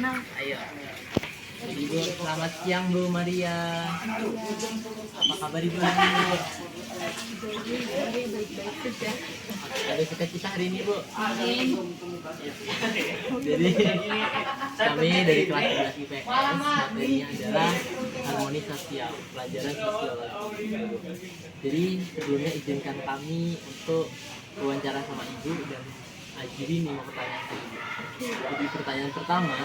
kenal. Ayo. Ibu, selamat siang Bu Maria. Apa kabar Ibu hari ini Bu? Baik-baik saja. Ada cita-cita hari ini Bu? Amin. Jadi kami dari kelas 11 IPS, materinya adalah harmoni sosial, pelajaran sosiologi. Jadi sebelumnya izinkan kami untuk wawancara sama Ibu dan Jadi nih mau pertanyaan ke Ibu. Jadi pertanyaan pertama,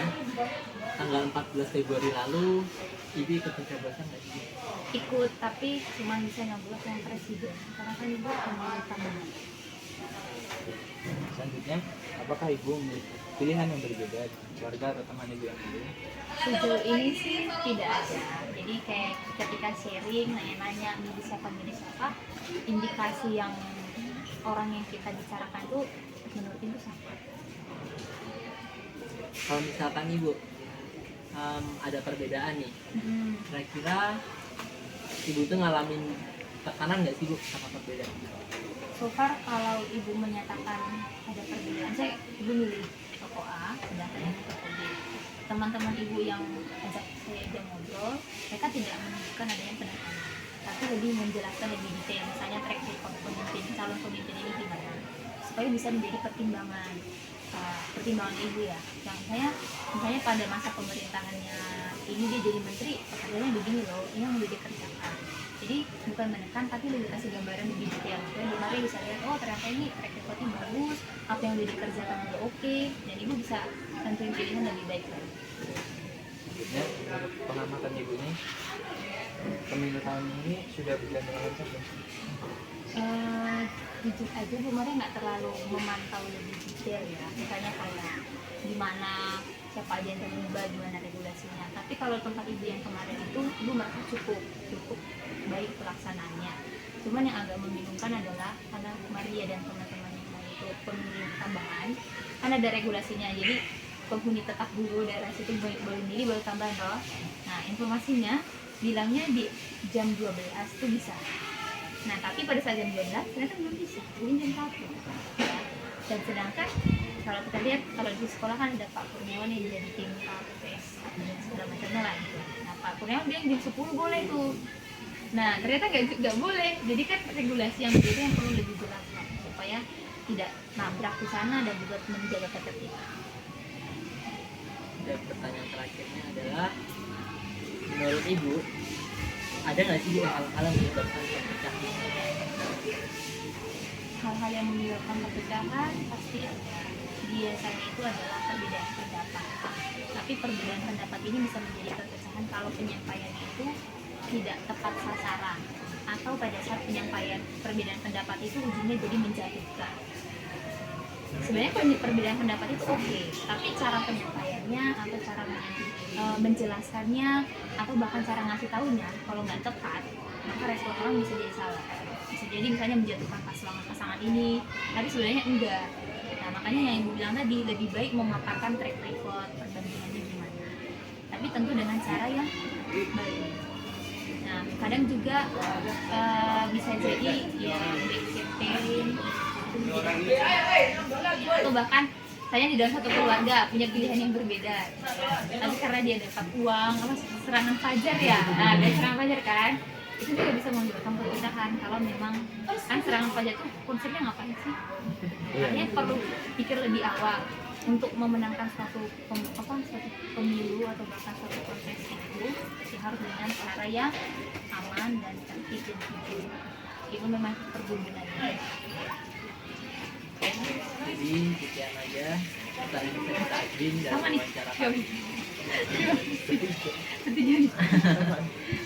tanggal 14 Februari lalu Ibu ikut pencoblosan nggak sih? Ikut, tapi cuma bisa nyoblos yang presiden karena kan ibu pemilih tambahan. Selanjutnya, apakah Ibu memiliki pilihan yang berbeda dengan keluarga atau teman Ibu yang lain? Sejauh ini sih tidak ada. Jadi kayak ketika sharing, nanya-nanya milih siapa, indikasi yang orang yang kita bicarakan tuh menurut ibu sama. Kalau misalkan Ibu ada perbedaan nih, kira-kira Ibu tuh ngalamin tekanan nggak sih Bu sama perbedaan? So far kalau ibu menyatakan ada perbedaan, ibu milih toko A, sedangkan yang toko B. Teman-teman ibu yang ajak saya ngobrol, mereka tidak menunjukkan adanya penekanan, tapi lebih menjelaskan lebih detail, misalnya track record calon pemimpin ini gimana, supaya bisa menjadi pertimbangan ibu ya. Yang misalnya pada masa pemerintahannya ini dia jadi menteri, pekerjaannya begini loh, ini yang udah dikerjakan. Jadi bukan menekan, tapi lebih kasih gambaran lebih detail supaya Bu Maria bisa lihat, oh ternyata ini track recordnya bagus, apa yang udah dikerjakan udah oke, dan ibu bisa tentuin pilihan lebih baik lagi. Selanjutnya, menurut pengamatan Ibu ini, pemilu tahun ini sudah berjalan dengan lancar belum? Jujur aja Bu Maria nggak terlalu memantau lebih detail ya, misalnya kayak gimana siapa aja yang terlibat, gimana regulasinya. Tapi kalau tempat ibu yang kemarin itu, ibu merasa cukup baik pelaksanaannya. Cuman yang agak membingungkan adalah karena Bu Maria dan teman-teman yang lain itu pemilih tambahan, kan ada regulasinya. Jadi penghuni tetap dulu daerah situ baru milih baru tambahan loh. Nah informasinya bilangnya di jam 12 itu bisa. Nah tapi pada saat jam 12 ternyata belum bisa, jadi jam 1 ya. Dan sedangkan kalau kita lihat, kalau di sekolah kan ada Pak Kurniawan yang jadi tim PPS dan segala macamnya lah gitu. Nah Pak Kurniawan bilang jam 10 boleh tuh. Nah ternyata nggak boleh, jadi kan regulasi yang berbeda yang perlu lebih jelas lah, supaya tidak nabrak di sana dan juga menjaga ketertiban. Dan pertanyaan terakhirnya adalah, menurut Ibu ada nggak sih Bu hal-hal yang menyebabkan perpecahan? Hal-hal yang menyebabkan perpecahan pasti ada. Biasanya itu adalah perbedaan pendapat. Tapi perbedaan pendapat ini bisa menjadi perpecahan kalau penyampaian itu tidak tepat sasaran, atau pada saat penyampaian perbedaan pendapat itu ujungnya jadi menjatuhkan. Sebenarnya perbedaan pendapat itu oke, tapi cara penyampaiannya atau cara menjelaskannya atau bahkan cara ngasih tahunya kalau nggak tepat, maka respon orang bisa jadi salah. Bisa jadi misalnya menjatuhkan pasangan ini, tapi sebenarnya enggak. Nah makanya yang ibu bilang tadi, lebih baik memaparkan track record perbandingannya gimana, tapi tentu dengan cara yang baik. Nah kadang juga bisa jadi ya back campaign atau bahkan saya di dalam satu keluarga punya pilihan yang berbeda, tapi karena dia dapat uang apa serangan fajar ya, nah dari serangan fajar kan itu juga bisa menyebabkan perpecahan. Kalau memang kan serangan fajar itu konsepnya ngapain sih, makanya perlu pikir lebih awal untuk memenangkan suatu pemilu atau bahkan suatu kontes itu ya harus dengan cara yang aman dan tertib dan jujur. Itu memang pergubunannya. Jadi sekian aja pertanyaan kita Adin dan Sama nih. wawancara kami. Setuju.